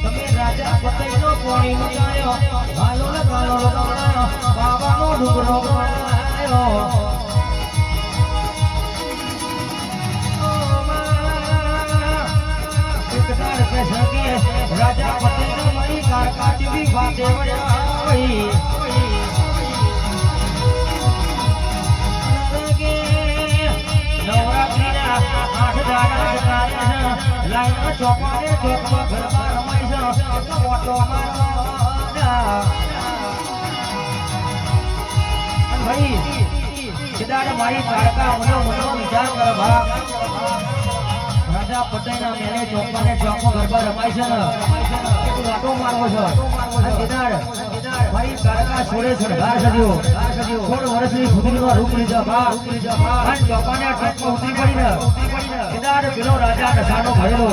તમે રાજા પતઈનો કોણી મચાયો હાલો ને કાલો લગાવડાયો બાબાનો ડુંગરો બનાયો રાજા પતઈનો મારી કારકાટી બી વાતે વળાવી નવરાત્રીના 8 દાડા લાઈન ચોપાને ચોકમાં ગરબા રમાય છે ઓટો મારવાના ભાઈ કદાચ મારી કારકા મનો વિચાર કર ભા રાજા પતઈના મેને ચોકમાં ગરબા રમાય છે ને એક ઓટો મારવો છે કદાચ મારી કારકા છોડે સરદાર સજ્યો 16 વર્ષની સુધીનો રૂપ લીધો બા અને ચોપાને ચોકમાં ઉતરી પડીને કદાચ પેલો રાજા નશાનો ભરેલો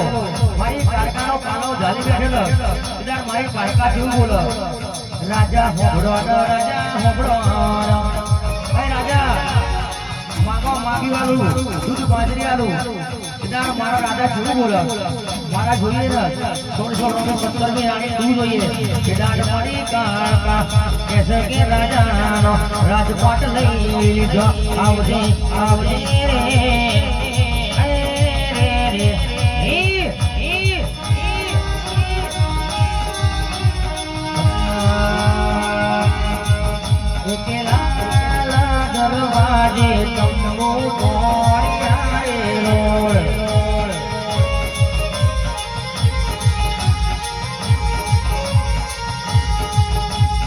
મારી કારકાનો પાનો ઝાલી બેઠેલો કદાચ મારી કારકા જેવું બોલો રાજા હોબળો ભાઈ રાજા માગો માગી વાળું દૂધ બાજરી વાળું કદાચ મારો રાજા જેવું બોલો મારા જોઈએ ને 1617 ની રાણી તું જોઈએ કદાચ મારી કારકા કેસે કે રાજાનો રાજપાટ લઈ લીધો આવજે આવજે રે દરવાજે તમનો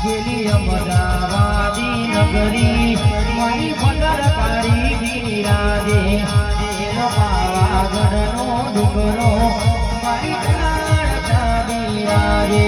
ગેલી અમદાવાદી નગરી મારી પગરકારી બિરાજે એનો પાવાગઢનો ડુંગરો મારી કારકા બિરાજે